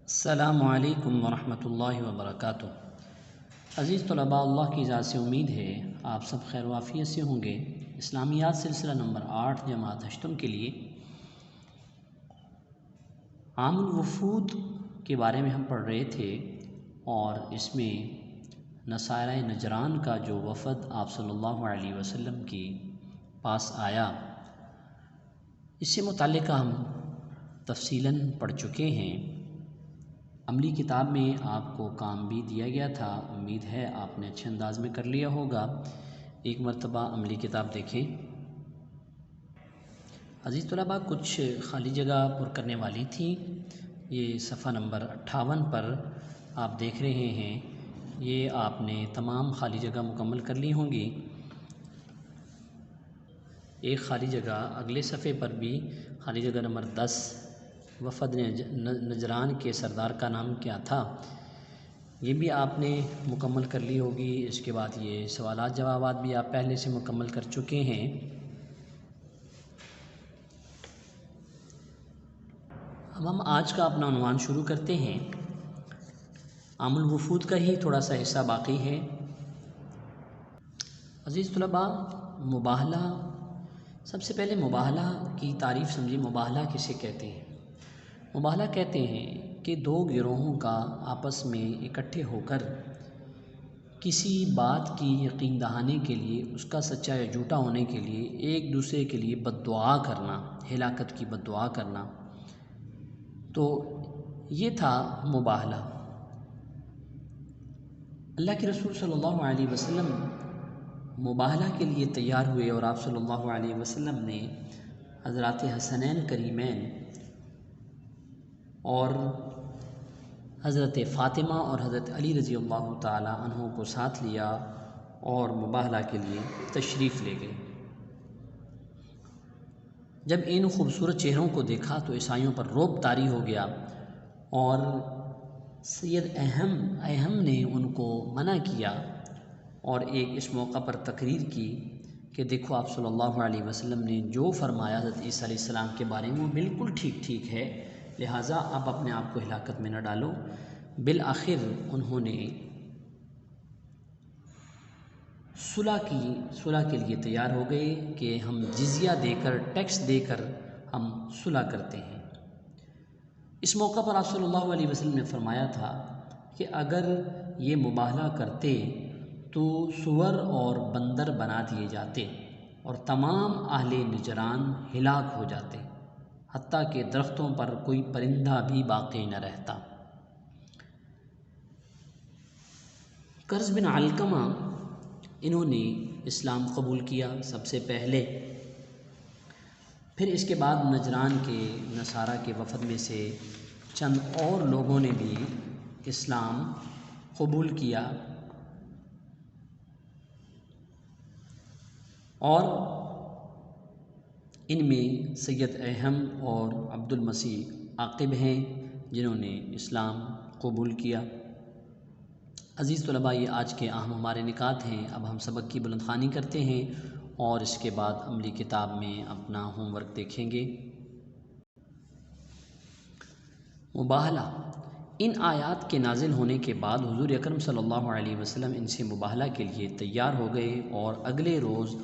السلام علیکم ورحمۃ اللہ وبرکاتہ۔ عزیز طلباء، اللہ کی ذات سے امید ہے آپ سب خیر وافیت سے ہوں گے۔ اسلامیات سلسلہ نمبر 8 جماعت ہشتم کے لیے عام الوفود کے بارے میں ہم پڑھ رہے تھے، اور اس میں نصارہ نجران کا جو وفد آپ صلی اللہ علیہ وسلم کے پاس آیا، اس سے متعلقہ ہم تفصیلاً پڑھ چکے ہیں۔ عملی کتاب میں آپ کو کام بھی دیا گیا تھا، امید ہے آپ نے اچھے انداز میں کر لیا ہوگا۔ ایک مرتبہ عملی کتاب دیکھیں۔ عزیز طلباء، کچھ خالی جگہ پر کرنے والی تھی۔ یہ صفحہ نمبر 58 پر آپ دیکھ رہے ہیں، یہ آپ نے تمام خالی جگہ مکمل کر لی ہوں گی۔ ایک خالی جگہ اگلے صفحے پر بھی، خالی جگہ نمبر 10، وفد نجران کے سردار کا نام کیا تھا، یہ بھی آپ نے مکمل کر لی ہوگی۔ اس کے بعد یہ سوالات جوابات بھی آپ پہلے سے مکمل کر چکے ہیں۔ اب ہم آج کا اپنا عنوان شروع کرتے ہیں۔ عام الوفود کا ہی تھوڑا سا حصہ باقی ہے۔ عزیز طلباء، مباہلہ، سب سے پہلے مباہلہ کی تعریف سمجھیں۔ مباہلہ کسے کہتے ہیں؟ مباہلہ کہتے ہیں کہ دو گروہوں کا آپس میں اکٹھے ہو کر کسی بات کی یقین دہانی کے لیے، اس کا سچا یا جھوٹا ہونے کے لیے ایک دوسرے کے لیے بد دعا کرنا، ہلاکت کی بد دعا کرنا، تو یہ تھا مباہلہ۔ اللہ کے رسول صلی اللہ علیہ وسلم مباہلہ کے لیے تیار ہوئے، اور آپ صلی اللہ علیہ وسلم نے حضرات حسنین کریمین اور حضرت فاطمہ اور حضرت علی رضی اللہ تعالی عنہ کو ساتھ لیا اور مباہلہ کے لیے تشریف لے گئے۔ جب ان خوبصورت چہروں کو دیکھا تو عیسائیوں پر رعب طاری ہو گیا، اور سید اہم نے ان کو منع کیا، اور ایک اس موقع پر تقریر کی کہ دیکھو، آپ صلی اللہ علیہ وسلم نے جو فرمایا حضرت عیسیٰ علیہ السلام کے بارے میں وہ بالکل ٹھیک ہے، لہٰذا آپ اپنے آپ کو ہلاکت میں نہ ڈالو۔ بالآخر انہوں نے صلح کے لیے تیار ہو گئے کہ ہم جزیہ دے کر، ٹیکس دے کر ہم صلح کرتے ہیں۔ اس موقع پر آپ صلی اللہ علیہ وسلم نے فرمایا تھا کہ اگر یہ مباہلہ کرتے تو سور اور بندر بنا دیے جاتے، اور تمام اہل نجران ہلاک ہو جاتے، حتیٰ کہ درختوں پر کوئی پرندہ بھی باقی نہ رہتا۔ قرظ بن علقمہ، انہوں نے اسلام قبول کیا سب سے پہلے، پھر اس کے بعد نجران کے نصارہ کے وفد میں سے چند اور لوگوں نے بھی اسلام قبول کیا، اور ان میں سید اہم اور عبد المسیح عاقب ہیں جنہوں نے اسلام قبول کیا۔ عزیز طلباء، یہ آج کے اہم ہمارے نکات ہیں۔ اب ہم سبق کی بلند خوانی کرتے ہیں، اور اس کے بعد عملی کتاب میں اپنا ہوم ورک دیکھیں گے۔ مباہلہ۔ ان آیات کے نازل ہونے کے بعد حضور اکرم صلی اللہ علیہ وسلم ان سے مباہلہ کے لیے تیار ہو گئے، اور اگلے روز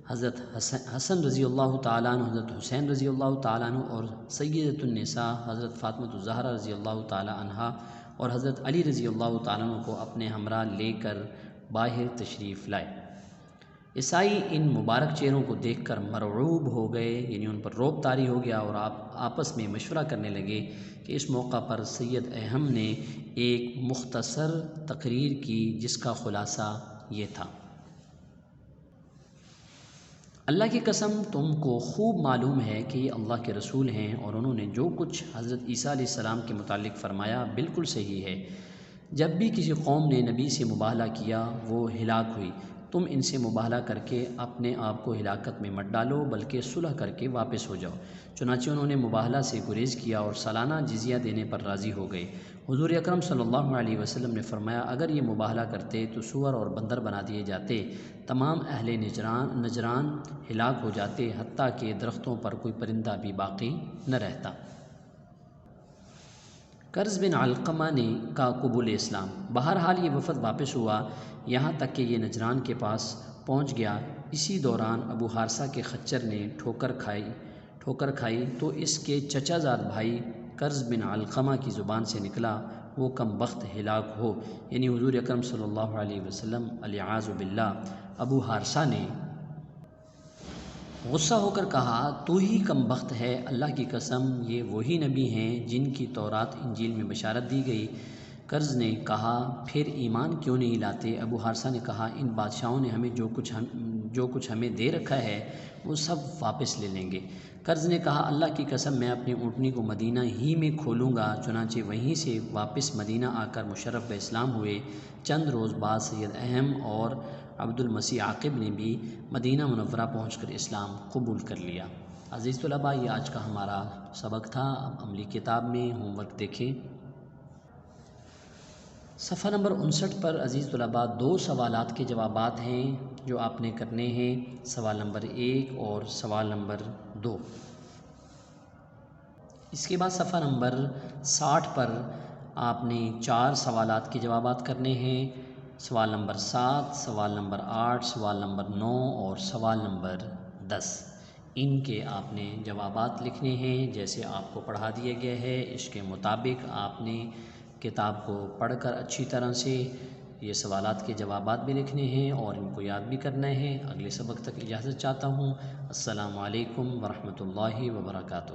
حضرت حسن رضی اللہ تعالیٰ عنہ، حضرت حسین رضی اللہ تعالیٰ عنہ، اور سیدۃ النساء حضرت فاطمہ الزہرا رضی اللہ تعالیٰ عنہا اور حضرت علی رضی اللہ تعالیٰ عنہ کو اپنے ہمراہ لے کر باہر تشریف لائے۔ عیسائی ان مبارک چہروں کو دیکھ کر مرعوب ہو گئے، یعنی ان پر رعب طاری ہو گیا، اور آپس میں مشورہ کرنے لگے کہ اس موقع پر سید اہم نے ایک مختصر تقریر کی، جس کا خلاصہ یہ تھا: اللہ کی قسم، تم کو خوب معلوم ہے کہ یہ اللہ کے رسول ہیں، اور انہوں نے جو کچھ حضرت عیسیٰ علیہ السلام کے متعلق فرمایا بالکل صحیح ہے۔ جب بھی کسی قوم نے نبی سے مباہلہ کیا، وہ ہلاک ہوئی۔ تم ان سے مباہلہ کر کے اپنے آپ کو ہلاکت میں مت ڈالو، بلکہ صلح کر کے واپس ہو جاؤ۔ چنانچہ انہوں نے مباہلہ سے گریز کیا اور سالانہ جزیہ دینے پر راضی ہو گئے۔ حضور اکرم صلی اللہ علیہ وسلم نے فرمایا، اگر یہ مباہلہ کرتے تو سور اور بندر بنا دیے جاتے، تمام اہل نجران ہلاک ہو جاتے، حتیٰ کہ درختوں پر کوئی پرندہ بھی باقی نہ رہتا۔ قرظ بن علقمہ نے کا قبول اسلام۔ بہرحال یہ وفد واپس ہوا یہاں تک کہ یہ نجران کے پاس پہنچ گیا۔ اسی دوران ابو حارثہ کے خچر نے ٹھوکر کھائی تو اس کے چچا زاد بھائی قرظ بن علقمہ کی زبان سے نکلا، وہ کم بخت ہلاک ہو، یعنی حضور اکرم صلی اللہ علیہ وسلم والعیاذ باللہ۔ ابو حارثہ نے غصہ ہو کر کہا، تو ہی کم بخت ہے، اللہ کی قسم یہ وہی نبی ہیں جن کی تورات انجیل میں بشارت دی گئی۔ قرظ نے کہا، پھر ایمان کیوں نہیں لاتے؟ ابو حارثہ نے کہا، ان بادشاہوں نے ہمیں جو کچھ ہمیں دے رکھا ہے وہ سب واپس لے لیں گے۔ قرظ نے کہا، اللہ کی قسم میں اپنی اونٹنی کو مدینہ ہی میں کھولوں گا۔ چنانچہ وہیں سے واپس مدینہ آ کر مشرف اسلام ہوئے۔ چند روز بعد سید احم اور عبد المسیح عاقب نے بھی مدینہ منورہ پہنچ کر اسلام قبول کر لیا۔ عزیز طلباء، یہ آج کا ہمارا سبق تھا۔ اب عملی کتاب میں ہوم ورک دیکھیں۔ صفحہ نمبر 59 پر عزیز طلباء 2 سوالات کے جوابات ہیں جو آپ نے کرنے ہیں، سوال نمبر 1 اور سوال نمبر 2۔ اس کے بعد صفحہ نمبر 60 پر آپ نے 4 سوالات کے جوابات کرنے ہیں، سوال نمبر 7، سوال نمبر 8، سوال نمبر 9 اور سوال نمبر 10۔ ان کے آپ نے جوابات لکھنے ہیں جیسے آپ کو پڑھا دیا گیا ہے، اس کے مطابق آپ نے کتاب کو پڑھ کر اچھی طرح سے یہ سوالات کے جوابات بھی لکھنے ہیں اور ان کو یاد بھی کرنا ہے۔ اگلے سبق تک اجازت چاہتا ہوں۔ السلام علیکم ورحمۃ اللہ وبرکاتہ۔